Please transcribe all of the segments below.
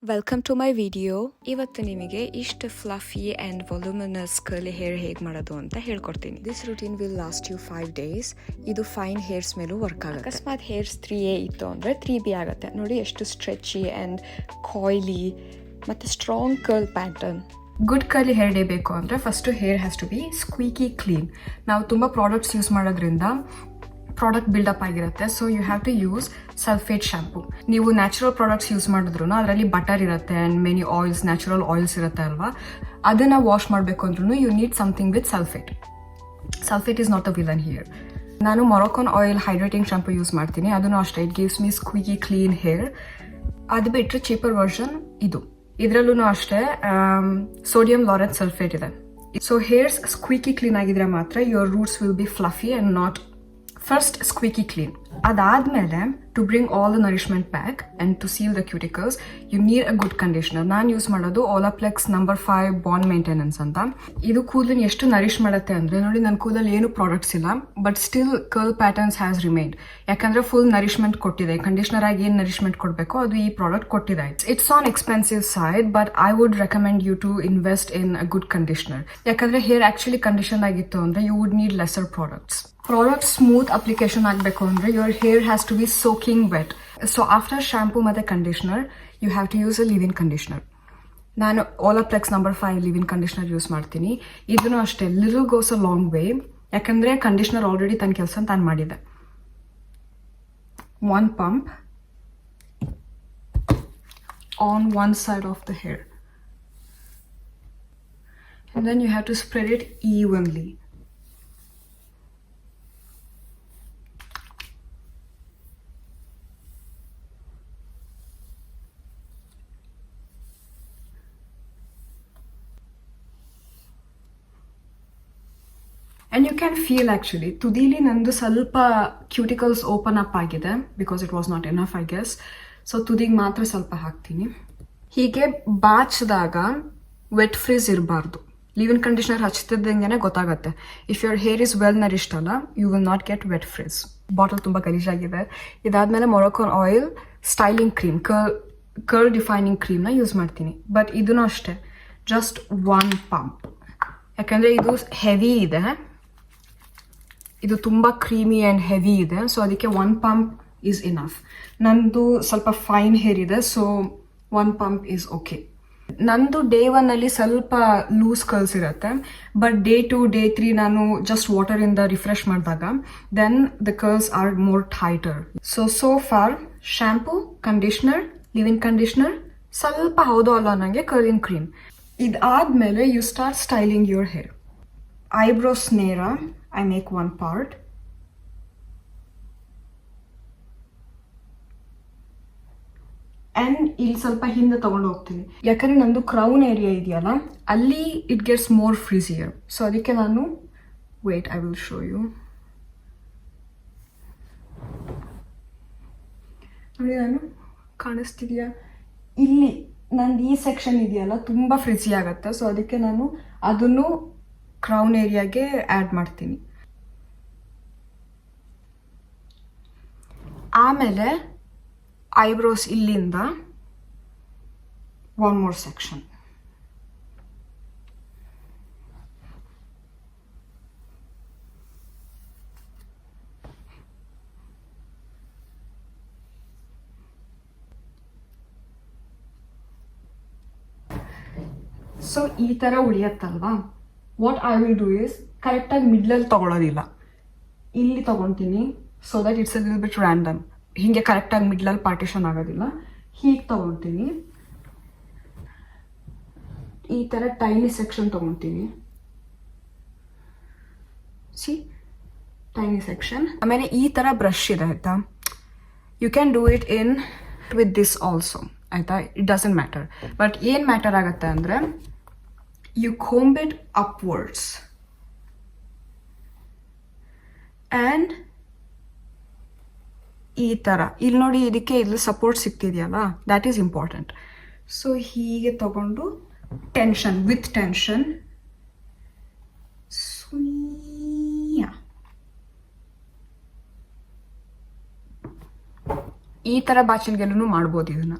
Welcome to my video. ಇವತ್ತು ನಿಮಗೆ ಇಷ್ಟು fluffy and voluminous curly hair ಹೇಗೆ ಮಾಡೋದು ಅಂತ ಹೇಳ್ಕೊಡ್ತೀನಿ. This routine will last you 5 days. ಇದು ಫೈನ್ ಹೇರ್ಸ್ ಮೇಲೂ ವರ್ಕ್ ಆಗುತ್ತೆ. ಅಕಸ್ಮಾತ್ ಹೇರ್ಸ್ 3A ಇತ್ತು ಅಂದರೆ 3B ಆಗುತ್ತೆ. ನೋಡಿ ಎಷ್ಟು ಸ್ಟ್ರೆಚಿ ಆ್ಯಂಡ್ ಕಾಯ್ಲಿ ಮತ್ತು strong curl pattern. Good curly hair day ಬೇಕು ಅಂದರೆ first hair has to be squeaky clean. ನಾವು ತುಂಬ ಪ್ರಾಡಕ್ಟ್ಸ್ ಯೂಸ್ ಮಾಡೋದ್ರಿಂದ ಪ್ರಾಡಕ್ಟ್ ಬಿಲ್ಡಪ್ ಆಗಿರುತ್ತೆ. So you have to use sulphate shampoo. ನೀವು ನ್ಯಾಚುರಲ್ ಪ್ರಾಡಕ್ಟ್ಸ್ ಯೂಸ್ ಮಾಡಿದ್ರು ಅದರಲ್ಲಿ ಬಟರ್ ಇರುತ್ತೆ and many oils, natural oils ಇರುತ್ತೆ ಅಲ್ವಾ, ಅದನ್ನು ವಾಶ್ ಮಾಡಬೇಕು ಅಂದ್ರೂ you need something with sulphate. Sulphate is not a villain here. ನಾನು Moroccan oil hydrating shampoo use ಮಾಡ್ತೀನಿ. ಅದನ್ನು ಅಷ್ಟೇ, it gives me squeaky clean hair. ಅದು ಬಿಟ್ಟರೆ ಚೀಪರ್ ವರ್ಷನ್ ಇದು. ಇದರಲ್ಲೂ ಅಷ್ಟೇ ಸೋಡಿಯಂ ಲಾರೆತ್ ಸಲ್ಫೇಟ್ ಇದೆ. ಸೊ ಹೇರ್ಸ್ ಸ್ಕ್ವೀಕಿ ಕ್ಲೀನ್ ಆಗಿದ್ರೆ ಮಾತ್ರ your roots will be fluffy and not first squeaky clean. ಅದಾದಮೇಲೆ to bring all the nourishment back and to seal the cuticles you need a good conditioner. ನಾನು use ಮಾಡೋದು Olaplex number 5 bond maintenance ಅಂತ. ಇದು ಕೂದಲನ್ನ ಎಷ್ಟು nourish ಮಾಡುತ್ತೆ ಅಂದರೆ, ನೋಡಿ ನನ್ನ ಕೂದಲಲ್ಲಿ ಏನು ಪ್ರಾಡಕ್ಟ್ಸ್ ಇಲ್ಲ but still curl patterns has remained. ಯಾಕಂದರೆ ಫುಲ್ ನರಿಶ್ಮೆಂಟ್ ಕೊಟ್ಟಿದೆ. ಕಂಡೀಷನರ್ ಆಗಿ ಏನು ನರಿಶ್ಮೆಂಟ್ ಕೊಡಬೇಕು ಅದು ಈ ಪ್ರಾಡಕ್ಟ್ ಕೊಟ್ಟಿದೆ. It's on expensive side but I would recommend you to invest in a good conditioner. ಯಾಕಂದರೆ ಹೇರ್ ಆ್ಯಕ್ಚುಲಿ ಕಂಡೀಷನ್ ಆಗಿತ್ತು ಅಂದರೆ you would need lesser products. Product smooth application ಆಗಬೇಕು ಅಂದರೆ your hair has to be soaking wet. So after shampoo ಮತ್ತು conditioner you have to use a leave in conditioner. ನಾನು Olaplex number 5 leave in conditioner use ಮಾಡ್ತೀನಿ. ಇದನ್ನು ಅಷ್ಟೇ, little goes a long way. ಯಾಕಂದರೆ conditioner already ತನ್ನ ಕೆಲಸ ತಾನು ಮಾಡಿದೆ. 1 pump on one side of the hair and then you have to spread it evenly. And you can feel actually, ತುದಿಲಿ ನಂದು ಸ್ವಲ್ಪ ಕ್ಯೂಟಿಕಲ್ಸ್ ಓಪನ್ ಅಪ್ ಆಗಿದೆ because it was not enough I guess. So ತುದಿಗೆ ಮಾತ್ರ ಸ್ವಲ್ಪ ಹಾಕ್ತೀನಿ. ಹೀಗೆ ಬಾಚಿದಾಗ ವೆಟ್ ಫ್ರೀಸ್ ಇರಬಾರ್ದು. ಲಿವ್ ಇನ್ ಕಂಡೀಷನರ್ ಹಚ್ತಿದ್ದಂಗೆ ಗೊತ್ತಾಗುತ್ತೆ. If your hair is well nourished ಅಲ್ಲ, you will not get wet frizz. Bottle ತುಂಬ ಗಲೀಜಾಗಿದೆ. ಇದಾದ್ಮೇಲೆ Moroccan oil styling cream, curl defining ಕ್ರೀಮ್ನ ಯೂಸ್ ಮಾಡ್ತೀನಿ. ಬಟ್ ಇದೂ ಅಷ್ಟೇ, ಜಸ್ಟ್ 1 pump. ಯಾಕಂದರೆ ಇದು ಹೆವಿ ಇದೆ, ಇದು ತುಂಬ ಕ್ರೀಮಿ ಆ್ಯಂಡ್ ಹೆವಿ ಇದೆ. ಸೊ ಅದಕ್ಕೆ 1 pump ಈಸ್ ಇನಫ್. ನಂದು ಸ್ವಲ್ಪ ಫೈನ್ ಹೇರ್ ಇದೆ, ಸೊ 1 pump ಈಸ್ ಓಕೆ. ನಂದು ಡೇ 1 ಸ್ವಲ್ಪ ಲೂಸ್ ಕರ್ಲ್ಸ್ ಇರುತ್ತೆ, ಬಟ್ ಡೇ 2, ಡೇ 3 ನಾನು ಜಸ್ಟ್ ವಾಟರಿಂದ ರಿಫ್ರೆಶ್ ಮಾಡಿದಾಗ then the curls are more tighter. So for shampoo, conditioner, leave in conditioner, ಸ್ವಲ್ಪ ಹೌದು ಅಲ್ಲ ನನಗೆ ಕರ್ಲಿಂಗ್ ಕ್ರೀಮ್. ಇದಾದ್ಮೇಲೆ you start styling your hair. Eyebrows ನೇರ I make 1 part. And ಇಲ್ಲಿ ಸ್ವಲ್ಪ ಹಿಂದೆ ತಗೊಂಡು ಹೋಗ್ತೀನಿ. ಯಾಕಂದರೆ ನಂದು ಕ್ರೌನ್ ಏರಿಯಾ ಇದೆಯಲ್ಲ, ಅಲ್ಲಿ it gets more frizzier. So ಅದಕ್ಕೆ ನಾನು wait, I will show you. ನೋಡಿ, ನಾನು ಕಾಣಿಸ್ತಿದೆಯಾ, ಇಲ್ಲಿ ನಂದು ಈ ಸೆಕ್ಷನ್ ಇದೆಯಲ್ಲ ತುಂಬ ಫ್ರಿಜಿ ಆಗುತ್ತೆ. ಸೊ ಅದಕ್ಕೆ ನಾನು ಅದನ್ನು ಕ್ರೌನ್ ಏರಿಯಾಗೆ ಆ್ಯಡ್ ಮಾಡ್ತೀನಿ. ಆಮೇಲೆ ಐಬ್ರೋಸ್ ಇಲ್ಲಿಂದ 1 more section. ಸೊ ಈ ಥರ ಉಳಿಯತ್ತಲ್ವಾ, what I will do is ಕರೆಕ್ಟಾಗಿ ಮಿಡ್ಲಲ್ಲಿ ತೊಗೊಳೋದಿಲ್ಲ, ಇಲ್ಲಿ ತೊಗೊತೀನಿ. So that it's a little bit random. ಹೀಗೆ ಕರೆಕ್ಟಾಗಿ ಮಿಡ್ಲಲ್ಲಿ ಪಾರ್ಟಿಷನ್ ಆಗೋದಿಲ್ಲ. ಹೀಗೆ ತೊಗೊತೀನಿ, ಈ ಥರ ಟೈನಿ ಸೆಕ್ಷನ್ ತೊಗೊತೀನಿ. See, tiny section. ಆಮೇಲೆ ಈ ಥರ ಬ್ರಷ್ ಇದೆ ಆಯಿತಾ, you can do it in with this also ಆಯಿತಾ, ಇಟ್ ಡಸಂಟ್ ಮ್ಯಾಟರ್. ಬಟ್ ಏನು ಮ್ಯಾಟರ್ ಆಗುತ್ತೆ ಅಂದರೆ you comb it upwards and ಈ ಥರ ಇಲ್ಲಿ ನೋಡಿ, ಇದಕ್ಕೆ ಇಲ್ಲಿ ಸಪೋರ್ಟ್ ಸಿಗ್ತಿದೆಯಲ್ಲ, ದ್ಯಾಟ್ ಈಸ್ ಇಂಪಾರ್ಟೆಂಟ್. ಸೊ ಹೀಗೆ ತಗೊಂಡು ಟೆನ್ಷನ್ ವಿತ್ ಟೆನ್ಷನ್ ಈ ಥರ ಬಾಚಿಲ್ಗೆಲ್ಲೂ ಮಾಡ್ಬೋದು ಇದನ್ನು.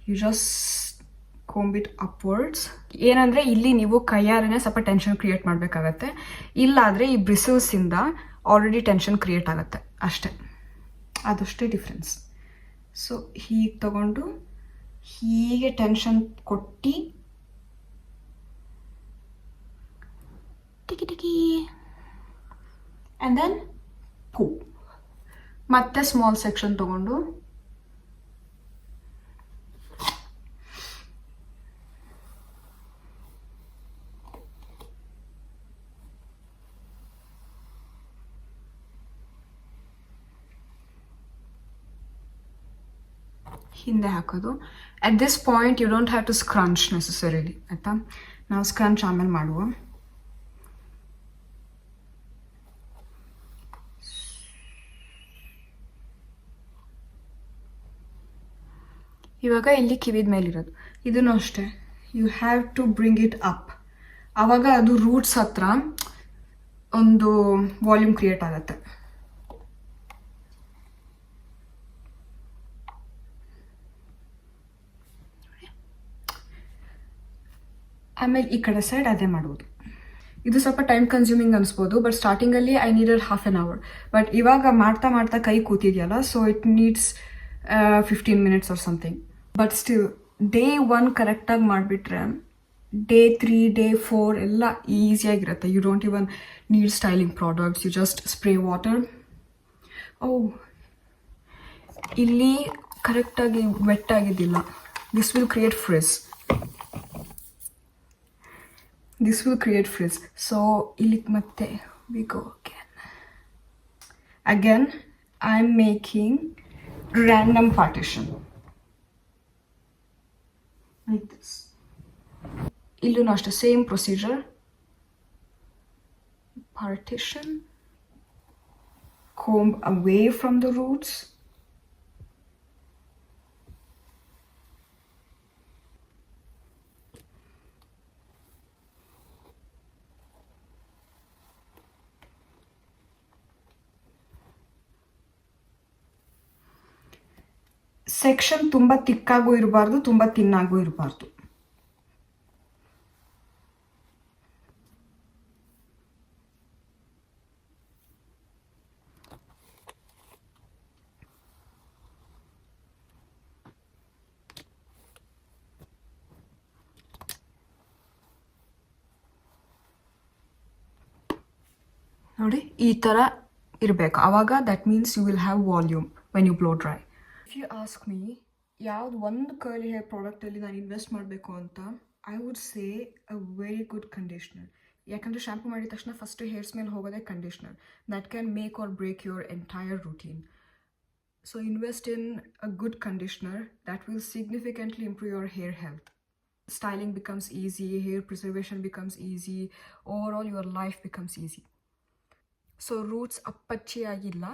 You just comb it upwards. ಏನಂದರೆ ಇಲ್ಲಿ ನೀವು ಕೈಯಾರೇ ಸ್ವಲ್ಪ ಟೆನ್ಷನ್ ಕ್ರಿಯೇಟ್ ಮಾಡಬೇಕಾಗತ್ತೆ, ಇಲ್ಲಾದರೆ ಈ ಬ್ರಿಸಲ್ಸಿಂದ ಆಲ್ರೆಡಿ ಟೆನ್ಷನ್ ಕ್ರಿಯೇಟ್ ಆಗುತ್ತೆ ಅಷ್ಟೇ, ಅದಷ್ಟೇ ಡಿಫ್ರೆನ್ಸ್. ಸೊ ಹೀಗೆ ತಗೊಂಡು ಹೀಗೆ ಟೆನ್ಷನ್ ಕೊಟ್ಟು ಟಿಕಿ ಟಿಕಿ ಆ್ಯಂಡ್ ದೆನ್ ಪೂ. ಮತ್ತೆ ಸ್ಮಾಲ್ ಸೆಕ್ಷನ್ ತಗೊಂಡು ಹಿಂದೆ ಹಾಕೋದು. At this point you don't have to scrunch necessarily, ಆಯಿತಾ? ನಾವು ಸ್ಕ್ರಂಚ್ ಆಮೇಲೆ ಮಾಡುವ. ಇವಾಗ ಇಲ್ಲಿ ಕಿವಿದ ಮೇಲಿರೋದು ಇದನ್ನು ಅಷ್ಟೇ, you have to bring it up. ಆವಾಗ ಅದು ರೂಟ್ಸ್ ಹತ್ರ ಒಂದು ವಾಲ್ಯೂಮ್ ಕ್ರಿಯೇಟ್ ಆಗುತ್ತೆ. ಆಮೇಲೆ ಈ ಕಡೆ ಸೈಡ್ ಅದೇ ಮಾಡುವುದು. ಇದು ಸ್ವಲ್ಪ ಟೈಮ್ ಕನ್ಸ್ಯೂಮಿಂಗ್ ಅನಿಸ್ಬೋದು, ಬಟ್ ಸ್ಟಾರ್ಟಿಂಗಲ್ಲಿ I needed half an hour. But ಇವಾಗ ಮಾಡ್ತಾ ಮಾಡ್ತಾ ಕೈ ಕೂತಿದೆಯಲ್ಲ, so it needs 15 minutes or something. But still day 1 ಕರೆಕ್ಟಾಗಿ ಮಾಡಿಬಿಟ್ರೆ ಡೇ 3 ಡೇ 4 ಎಲ್ಲ ಈಸಿಯಾಗಿರುತ್ತೆ. You don't even need styling products, you just spray water. ಇಲ್ಲಿ ಕರೆಕ್ಟಾಗಿ ವೆಟ್ ಆಗಿದ್ದಿಲ್ಲ, this will create frizz. This will create frizz. So ilik matte we go again. I'm making random partition like this. Illu nashta same procedure. Partition, comb away from the roots. Section ತುಂಬ ತಿಕ್ಕಾಗೂ ಇರಬಾರ್ದು, ತುಂಬ ತಿನ್ನಾಗೂ ಇರಬಾರ್ದು. ನೋಡಿ ಈ ಥರ ಇರಬೇಕು. ಆವಾಗ that means you will have volume when you blow dry. If you ask me ಯಾವ್ದು ಒಂದು ಕರ್ಲಿ ಹೇರ್ ಪ್ರಾಡಕ್ಟಲ್ಲಿ ನಾನು ಇನ್ವೆಸ್ಟ್ ಮಾಡಬೇಕು ಅಂತ, I would say a very good conditioner. ಯಾಕಂದರೆ ಶಾಂಪು ಮಾಡಿದ ತಕ್ಷಣ ಫಸ್ಟ್ ಹೇರ್ಸ್ ಮೇಲೆ ಹೋಗೋದೇ conditioner. That can make or break your entire routine. So invest in a good conditioner that will significantly improve your hair health. Styling becomes easy, hair preservation becomes easy, overall your life becomes easy. So roots ಅಪ್ಪಚ್ಚಿ ಆಗಿಲ್ಲ,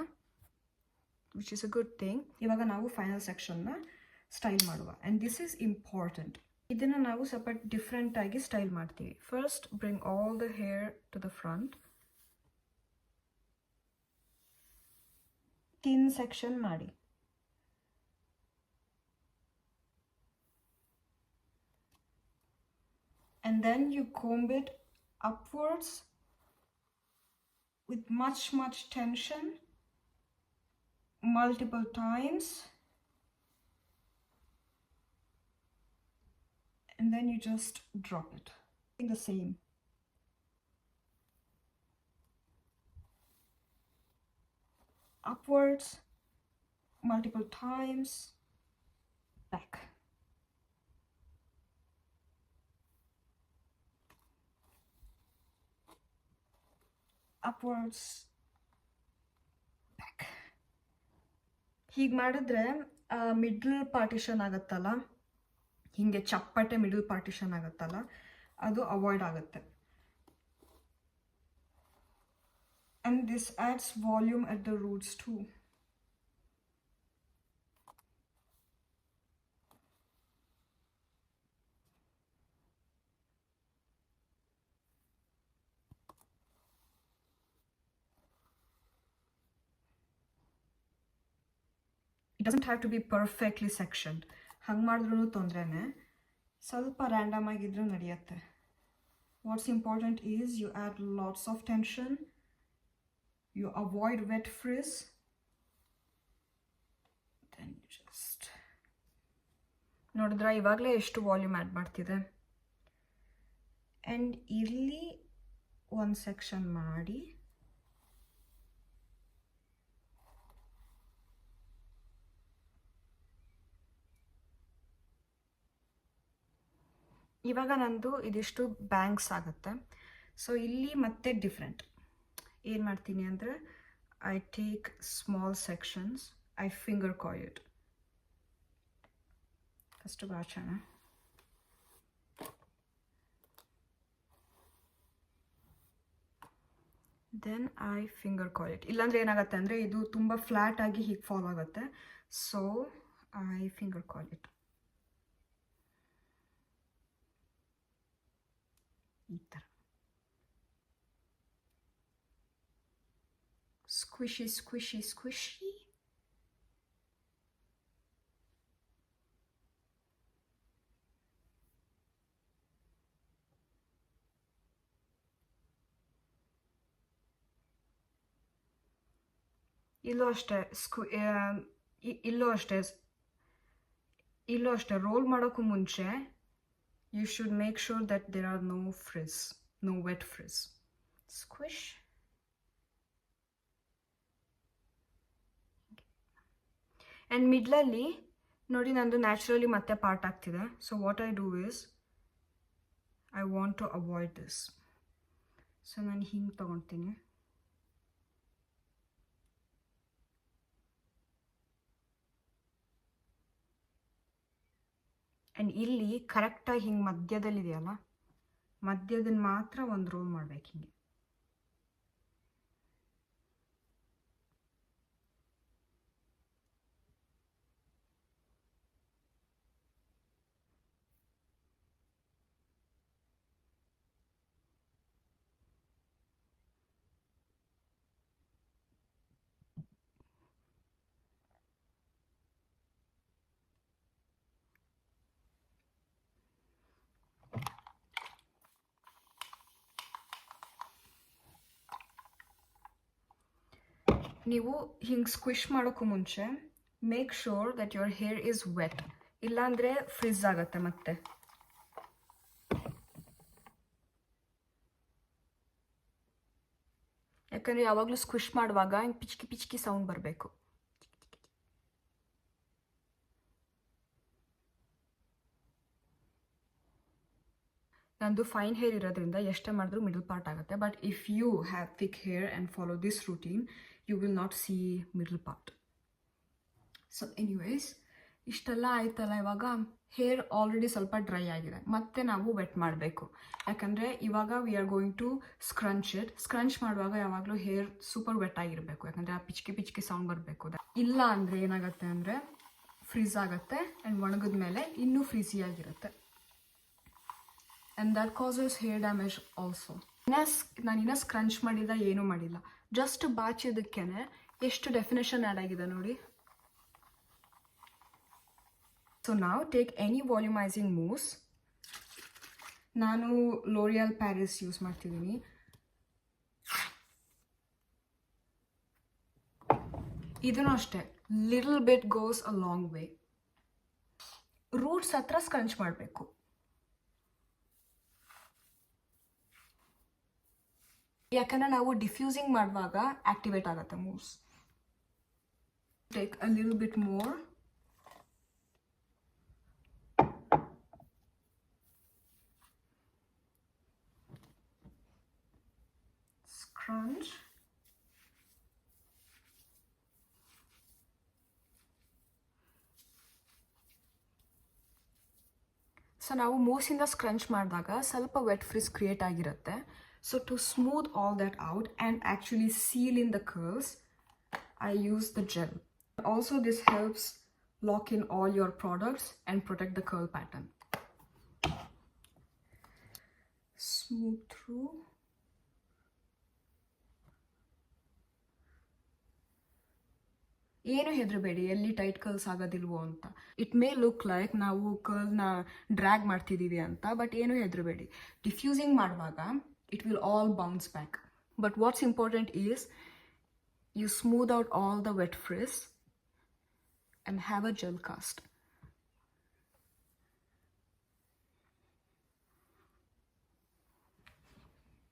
which is a good thing. ಇವಾಗ ನಾವು final ಸೆಕ್ಷನ್ನ style ಮಾಡುವ. And this is important. ಇದನ್ನು ನಾವು ಸ್ವಲ್ಪ ಡಿಫ್ರೆಂಟಾಗಿ ಸ್ಟೈಲ್ ಮಾಡ್ತೀವಿ. First bring all the hair to the front, then section ಮಾಡಿ, and then you comb it upwards with much tension multiple times, and then you just drop it in the same. Upwards multiple times, back. Upwards, back. ಹೀಗೆ ಮಾಡಿದ್ರೆ middle partition ಆಗುತ್ತಲ್ಲ, ಹೀಗೆ ಚಪ್ಪಟೆ middle partition ಆಗುತ್ತಲ್ಲ, ಅದು avoid ಆಗುತ್ತೆ. And this adds volume at the roots too. It doesn't have to be perfectly sectioned. ಹಂಗೆ ಮಾಡಿದ್ರೂ ತೊಂದರೆನೇ. ಸ್ವಲ್ಪ ರ್ಯಾಂಡಮ್ ಆಗಿದ್ರೂ ನಡೆಯುತ್ತೆ. What's important is you add lots of tension, you avoid wet frizz, then just ನೋಡಿದ್ರೆ ಇವಾಗಲೇ ಎಷ್ಟು volume add ಮಾಡ್ತಿದೆ. And ಇಲ್ಲಿ ಒಂದು ಸೆಕ್ಷನ್ ಮಾಡಿ ಇವಾಗ ನಂದು ಇದಿಷ್ಟು ಬ್ಯಾಂಗ್ಸ್ ಆಗುತ್ತೆ. ಸೊ ಇಲ್ಲಿ ಮತ್ತೆ ಡಿಫ್ರೆಂಟ್ ಏನು ಮಾಡ್ತೀನಿ ಅಂದರೆ, I take small sections, I finger coil it. First ಬಾಚೋಣ. Then I finger coil it. ಇಲ್ಲಾಂದರೆ ಏನಾಗುತ್ತೆ ಅಂದರೆ ಇದು ತುಂಬ ಫ್ಲ್ಯಾಟ್ ಆಗಿ ಹೀಗೆ ಫಾಲ್ ಆಗುತ್ತೆ. So I finger coil it ಈ ಥರ. ಸ್ಕ್ವಿಶಿ ಸ್ಕ್ವಿಶಿ ಸ್ಕ್ವಿಶಿ. ಇಲ್ಲೂ ಅಷ್ಟೇ ಇಲ್ಲೂ ಅಷ್ಟೇ ರೋಲ್ ಮಾಡೋಕ್ಕೂ ಮುಂಚೆ you should make sure that there are no frizz, no wet frizz. Squish. And middle-ಅಲ್ಲಿ ನೋಡಿ ನಂದು ನ್ಯಾಚುರಲಿ ಮತ್ತೆ ಪಾರ್ಟ್ ಆಗ್ತಿದೆ. So what I do is I want to avoid this. So ನಾನು ಹಿಂಗೆ ತೊಗೊಳ್ತೀನಿ. ಆ್ಯಂಡ್ ಇಲ್ಲಿ ಕರೆಕ್ಟಾಗಿ ಹಿಂಗೆ ಮಧ್ಯದಲ್ಲಿದೆಯಲ್ಲ, ಮಧ್ಯದನ್ನು ಮಾತ್ರ ಒಂದು ರೋಲ್ ಮಾಡ್ಬೇಕು ಹಿಂಗೆ. ನೀವು ಹಿಂಗೆ ಸ್ಕ್ವಿಶ್ ಮಾಡೋಕ್ಕೂ ಮುಂಚೆ make sure that your hair is wet, ಇಲ್ಲಾಂದರೆ ಫ್ರಿಜ್ ಆಗುತ್ತೆ ಮತ್ತೆ. ಯಾಕಂದರೆ ಯಾವಾಗಲೂ ಸ್ಕ್ವಿಶ್ ಮಾಡುವಾಗ ಹಿಂಗೆ ಪಿಚ್ಕಿ ಪಿಚ್ಕಿ ಸೌಂಡ್ ಬರಬೇಕು. ನಂದು ಫೈನ್ ಹೇರ್ ಇರೋದ್ರಿಂದ ಎಷ್ಟೇ ಮಾಡಿದ್ರೂ ಮಿಡಲ್ ಪಾರ್ಟ್ ಆಗುತ್ತೆ. But if you have thick hair and follow this routine you will not see middle part. So anyways ಇಷ್ಟೆಲ್ಲ ಆಯ್ತಲ್ಲ. ಇವಾಗ ಹೇರ್ ಆಲ್ರೆಡಿ ಸ್ವಲ್ಪ ಡ್ರೈ ಆಗಿದೆ, ಮತ್ತೆ ನಾವು ವೆಟ್ ಮಾಡಬೇಕು. ಯಾಕಂದರೆ ಇವಾಗ we are going to scrunch it. Scrunch ಮಾಡುವಾಗ ಯಾವಾಗಲೂ ಹೇರ್ ಸೂಪರ್ ವೆಟ್ ಆಗಿರಬೇಕು, ಯಾಕಂದರೆ ಆ ಪಿಚ್ಕಿ ಪಿಚ್ಕಿ ಸೌಂಡ್ ಬರಬೇಕು. ಇಲ್ಲ ಅಂದರೆ ಏನಾಗುತ್ತೆ ಅಂದರೆ ಫ್ರೀಸ್ ಆಗುತ್ತೆ ಆ್ಯಂಡ್ ಒಣಗಿದ ಮೇಲೆ ಇನ್ನೂ ಫ್ರೀಸಿಯಾಗಿರುತ್ತೆ. And that causes hair damage also. ನಾನಿನ್ನ ಸ್ಕ್ರಂಚ್ ಮಾಡಿಲ್ಲ, ಏನೂ ಮಾಡಿಲ್ಲ, ಜಸ್ಟ್ ಬಾಚಿದ್ದಕ್ಕೇ ಎಷ್ಟು ಡೆಫಿನೇಷನ್ ಆ್ಯಡ್ ಆಗಿದೆ ನೋಡಿ. ಸೊ ನಾವು ಟೇಕ್ ಎನಿ ವಾಲ್ಯೂಮೈಸಿಂಗ್ ಮೂಸ್. ನಾನು ಲೋರಿಯಲ್ ಪ್ಯಾರಿಸ್ ಯೂಸ್ ಮಾಡ್ತಿದ್ದೀನಿ. ಇದನ್ನು ಅಷ್ಟೇ, little bit goes a long way. Roots ಹತ್ರ ಸ್ಕ್ರಂಚ್ ಮಾಡಬೇಕು. ಯಾಕಂದರೆ ನಾವು ಡಿಫ್ಯೂಸಿಂಗ್ ಮಾಡುವಾಗ ಆಕ್ಟಿವೇಟ್ ಆಗುತ್ತೆ moves. Take a little bit more. Scrunch. So ನಾವು ಮೂಸಿಂದ ಸ್ಕ್ರಂಚ್ ಮಾಡಿದಾಗ ಸ್ವಲ್ಪ ವೆಟ್ ಫ್ರಿಸ್ ಕ್ರಿಯೇಟ್ ಆಗಿರುತ್ತೆ. So to smooth all that out and actually seal in the curls, I use the gel. Also this helps lock in all your products and protect the curl pattern. Smooth through. ಏನು ಹೆದರಬೇಡಿ ಎಲ್ಲಿ tight curls ಆಗೋದಿಲ್ವೋ ಅಂತ. It may look like ನಾವು ಕರ್ಲ್ನ drag ಮಾಡ್ತಿದ್ದೀವಿ ಅಂತ, but ಏನು ಹೆದರಬೇಡಿ. Diffusing ಮಾಡುವಾಗ it will all bounce back. But what's important is you smooth out all the wet frizz and have a gel cast.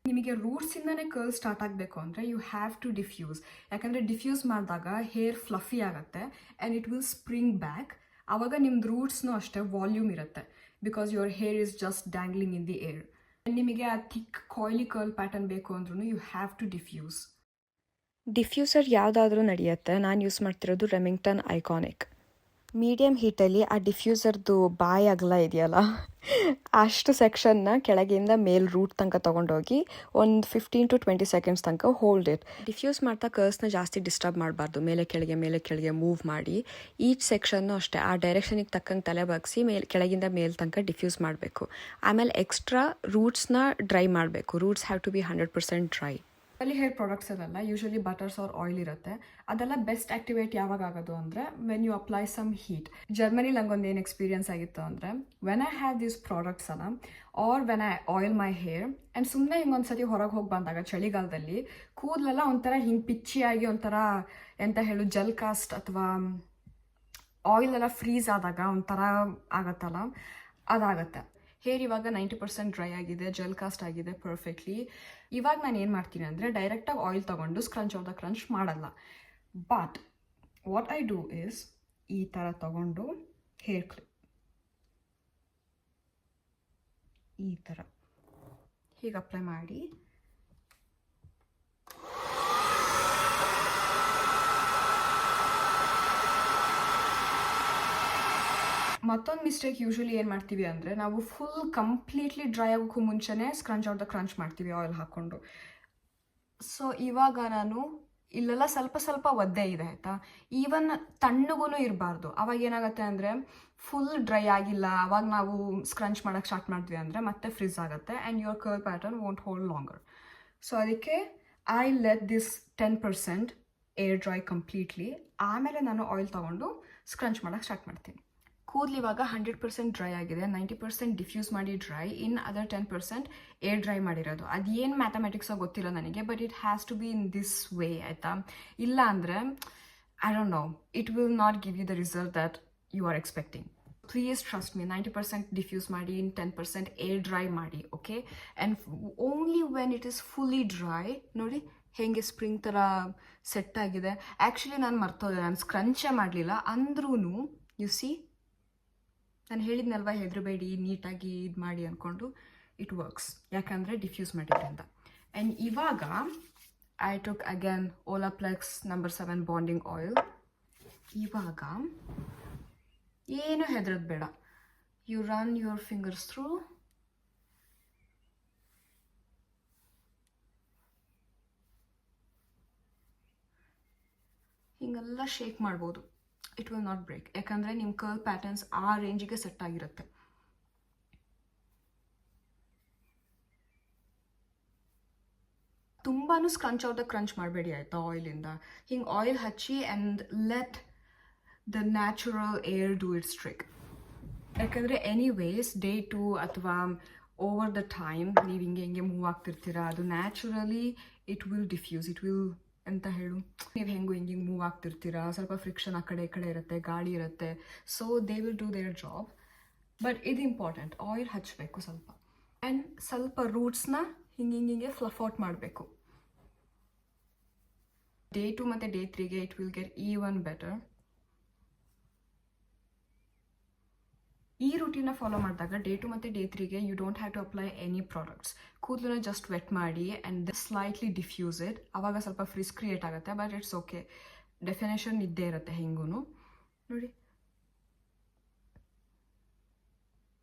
ನಿಮಗೆ ರೂಟ್ಸಿಂದನೇ ಕರ್ಲ್ ಸ್ಟಾರ್ಟ್ ಆಗಬೇಕು ಅಂದರೆ ಯು ಹ್ಯಾವ್ ಟು ಡಿಫ್ಯೂಸ್. ಯಾಕಂದರೆ ಡಿಫ್ಯೂಸ್ ಮಾಡಿದಾಗ ಹೇರ್ ಫ್ಲಫಿ ಆಗುತ್ತೆ and it will spring back. ಆವಾಗ ನಿಮ್ದು ರೂಟ್ಸ್ನೂ ಅಷ್ಟೇ ವಾಲ್ಯೂಮ್ ಇರುತ್ತೆ, because your hair is just dangling in the air. ನಿಮಗೆ ಆ ಥಿಕ್ ಕಾಯ್ಲಿ ಕರ್ಲ್ ಪ್ಯಾಟರ್ನ್ ಬೇಕು ಅಂದ್ರೂ you have to diffuse. Diffuser ಯಾವುದಾದ್ರೂ ನಡೆಯುತ್ತೆ. ನಾನು ಯೂಸ್ ಮಾಡ್ತಿರೋದು ರೆಮಿಂಗ್ಟನ್ ಐಕಾನಿಕ್. ಮೀಡಿಯಮ್ ಹೀಟಲ್ಲಿ ಆ ಡಿಫ್ಯೂಸರ್ದು ಬಾಯಿ ಅಗಲ ಇದೆಯಲ್ಲ, ಅಷ್ಟು ಸೆಕ್ಷನ್ನ ಕೆಳಗಿಂದ ಮೇಲ್ ರೂಟ್ ತನಕ ತೊಗೊಂಡೋಗಿ ಒಂದು 15 to 20 seconds ತನಕ ಹೋಲ್ಡ್ ಇಟ್. ಡಿಫ್ಯೂಸ್ ಮಾಡ್ತಾ ಕರ್ಸ್ನ ಜಾಸ್ತಿ ಡಿಸ್ಟರ್ಬ್ ಮಾಡಬಾರ್ದು. ಮೇಲೆ ಕೆಳಗೆ ಮೂವ್ ಮಾಡಿ ಈಚ್ ಸೆಕ್ಷನ್ನು ಅಷ್ಟೇ ಆ ಡೈರೆಕ್ಷನಿಗೆ ತಕ್ಕಂಗೆ ತಲೆ ಬಗ್ಸಿ ಕೆಳಗಿಂದ ಮೇಲ್ ತನಕ ಡಿಫ್ಯೂಸ್ ಮಾಡಬೇಕು. ಆಮೇಲೆ ಎಕ್ಸ್ಟ್ರಾ ರೂಟ್ಸ್ನ ಡ್ರೈ ಮಾಡಬೇಕು. Roots have to be 100% dry. ಅಲ್ಲಿ ಹೇರ್ ಪ್ರಾಡಕ್ಟ್ಸ್ ಅಲ್ಲೆಲ್ಲ ಯೂಶಲಿ ಬಟರ್ಸ್ ಆರ್ ಆಯಿಲ್ ಇರುತ್ತೆ. ಅದೆಲ್ಲ ಬೆಸ್ಟ್ ಆಕ್ಟಿವೇಟ್ ಯಾವಾಗ ಆಗೋದು ಅಂದರೆ when you apply some heat. ಜರ್ಮನಿಲಿ ನಂಗೊಂದು ಏನು ಎಕ್ಸ್ಪೀರಿಯನ್ಸ್ ಆಗಿತ್ತು ಅಂದರೆ when I have these products ಅಲ್ಲ or when I oil my hair and ಸುಮ್ಮನೆ ಹಿಂಗೊಂದ್ಸತಿ ಹೊರಗೆ ಹೋಗಿ ಬಂದಾಗ ಚಳಿಗಾಲದಲ್ಲಿ ಕೂದಲೆಲ್ಲ ಒಂಥರ ಹಿಂಗೆ ಪಿಚ್ಚಿಯಾಗಿ ಒಂಥರ ಎಂತ ಹೇಳು ಜೆಲ್ ಕಾಸ್ಟ್ ಅಥವಾ ಆಯಿಲ್ ಎಲ್ಲ ಫ್ರೀಸ್ ಆದಾಗ ಒಂಥರ ಆಗತ್ತಲ್ಲ, ಅದಾಗತ್ತೆ. ಹೇರ್ ಇವಾಗ 90% ಡ್ರೈ ಆಗಿದೆ, ಜೆಲ್ ಕಾಸ್ಟ್ ಆಗಿದೆ ಪರ್ಫೆಕ್ಟ್ಲಿ. ಇವಾಗ ನಾನು ಏನು ಮಾಡ್ತೀನಿ ಅಂದರೆ ಡೈರೆಕ್ಟಾಗಿ ಆಯಿಲ್ ತೊಗೊಂಡು ಸ್ಕ್ರಂಚ್ ಆಫ್ ದ ಕ್ರಂಚ್ ಮಾಡಲ್ಲ. But what I do is ಈ ಥರ ತೊಗೊಂಡು ಹೇರ್ ಕ್ಲಿಪ್ ಈ ಥರ ಹೀಗೆ ಅಪ್ಲೈ ಮಾಡಿ ಮತ್ತೊಂದು ಮಿಸ್ಟೇಕ್ ಯೂಶಲಿ ಏನು ಮಾಡ್ತೀವಿ ಅಂದರೆ ನಾವು ಫುಲ್ ಕಂಪ್ಲೀಟ್ಲಿ ಡ್ರೈ ಆಗೋಕ್ಕೂ ಮುಂಚೆನೇ ಸ್ಕ್ರಂಚ್ ಔಟ್ ದ ಕ್ರಂಚ್ ಮಾಡ್ತೀವಿ ಆಯಿಲ್ ಹಾಕ್ಕೊಂಡು. ಸೊ ಇವಾಗ ನಾನು ಇಲ್ಲೆಲ್ಲ ಸ್ವಲ್ಪ ಒದ್ದೆ ಇದೆ ಆಯಿತಾ, ಈವನ್ ತಣ್ಣಗೂ ಇರಬಾರ್ದು. ಅವಾಗ ಏನಾಗುತ್ತೆ ಅಂದರೆ ಫುಲ್ ಡ್ರೈ ಆಗಿಲ್ಲ, ಅವಾಗ ನಾವು ಸ್ಕ್ರಂಚ್ ಮಾಡೋಕ್ಕೆ ಸ್ಟಾರ್ಟ್ ಮಾಡ್ತೀವಿ ಅಂದರೆ ಮತ್ತೆ ಫ್ರಿಜ್ ಆಗುತ್ತೆ and your curl pattern won't hold longer. So ಅದಕ್ಕೆ I let this 10% air dry completely. ಆಮೇಲೆ ನಾನು ಆಯಿಲ್ ತೊಗೊಂಡು ಸ್ಕ್ರಂಚ್ ಮಾಡೋಕ್ಕೆ ಸ್ಟಾರ್ಟ್ ಮಾಡ್ತೀನಿ. ಕೂದಲು ಇವಾಗ 100% ಡ್ರೈ ಆಗಿದೆ, 90% ಡಿಫ್ಯೂಸ್ ಮಾಡಿ dry, in other 10% air dry ಮಾಡಿರೋದು. ಅದೇನು ಮ್ಯಾಥಮೆಟಿಕ್ಸೋ ಗೊತ್ತಿಲ್ಲ ನನಗೆ, but it has to be in this way ಆಯಿತಾ. ಇಲ್ಲ ಅಂದರೆ I don't know, it will not give you the result that you are expecting. Please trust me, 90% diffuse ಮಾಡಿ, in 10% air dry ಮಾಡಿ, okay. And only when it is fully dry ನೋಡಿ ಹೇಗೆ spring ಥರ set ಆಗಿದೆ. Actually ನಾನು ಮರ್ತೋದೆ, ನಾನು ಸ್ಕ್ರಂಚೇ ಮಾಡಲಿಲ್ಲ ಅಂದ್ರೂ ಯು ಸಿ ನಾನು ಹೇಳಿದ್ನಲ್ವ ಹೆದರಬೇಡಿ ನೀಟಾಗಿ ಇದು ಮಾಡಿ ಅಂದ್ಕೊಂಡು, ಇಟ್ ವರ್ಕ್ಸ್. ಯಾಕಂದರೆ ಡಿಫ್ಯೂಸ್ ಮಾಡಿದ್ರಿಂದ. ಆ್ಯಂಡ್ ಇವಾಗ I took again Olaplex number 7 bonding oil. ಇವಾಗ ಏನು ಹೆದರೋದು ಬೇಡ, you run your fingers through. ಹಿಂಗೆಲ್ಲ ಶೇಕ್ ಮಾಡ್ಬೋದು. ಇಟ್ ವಿಲ್ ನಾಟ್ ಬ್ರೇಕ್, ಯಾಕಂದರೆ ನಿಮ್ಮ ಕರ್ಲ್ ಪ್ಯಾಟರ್ನ್ಸ್ ಆ ರೇಂಜಿಗೆ ಸೆಟ್ ಆಗಿರುತ್ತೆ. ತುಂಬಾ ಸ್ಕ್ರಂಚ್ ಔಟ್ ದ ಕ್ರಂಚ್ ಮಾಡಬೇಡಿ ಆಯಿತಾ ಆಯಿಲಿಂದ. ಹಿಂಗೆ ಆಯಿಲ್ ಹಚ್ಚಿ and let the natural air do it's trick. ಯಾಕಂದರೆ ಎನಿವೇಸ್ ಡೇ 2 ಅಥವಾ ಓವರ್ ದ ಟೈಮ್ ನೀವು ಹಿಂಗೆ ಮೂವ್ ಆಗ್ತಿರ್ತೀರ, ಅದು naturally it will diffuse. It will ಅಂತ ಹೇಳು, ನೀವು ಹಿಂಗೆ ಮೂವ್ ಆಗ್ತಿರ್ತೀರ, ಸ್ವಲ್ಪ ಫ್ರಿಕ್ಷನ್ ಆ ಕಡೆ ಈ ಕಡೆ ಇರುತ್ತೆ, ಗಾಳಿ ಇರುತ್ತೆ. So they will do their job. But ಇದು ಇಂಪಾರ್ಟೆಂಟ್, ಆಯಿಲ್ ಹಚ್ಚಬೇಕು ಸ್ವಲ್ಪ ಆ್ಯಂಡ್ ಸ್ವಲ್ಪ ರೂಟ್ಸ್ನ ಹಿಂಗೆ ಫ್ಲಫ್ ಔಟ್ ಮಾಡಬೇಕು. ಡೇ 2 ಮತ್ತು ಡೇ 3ಗೆ it will get even better. ಈ ರೂಟೀನ ಫಾಲೋ ಮಾಡಿದಾಗ ಡೇ 2 ಮತ್ತು ಡೇ 3ಗೆ you don't have to apply any products. ಕೂದಲನ್ನ ಜಸ್ಟ್ ವೆಟ್ ಮಾಡಿ ಆ್ಯಂಡ್ ಸ್ಲೈಟ್ಲಿ ಡಿಫ್ಯೂಸ್ ಇಟ್. ಆವಾಗ ಸ್ವಲ್ಪ ಫ್ರಿಸ್ ಕ್ರಿಯೇಟ್ ಆಗುತ್ತೆ, ಬಟ್ ಇಟ್ಸ್ ಓಕೆ. ಡೆಫಿನೇಷನ್ ಇದ್ದೇ ಇರುತ್ತೆ ಹೆಂಗೂ ನೋಡಿ.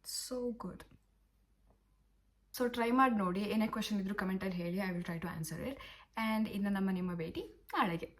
So good. ಸೊ ಟ್ರೈ ಮಾಡಿ ನೋಡಿ. ಏನೇ ಕ್ವೆಶನ್ ಇದ್ರೂ ಕಮೆಂಟಲ್ಲಿ ಹೇಳಿ, I will try to answer it. And ಇನ್ನು ನಿಮ್ಮ ಭೇಟಿ ನಾಳೆಗೆ.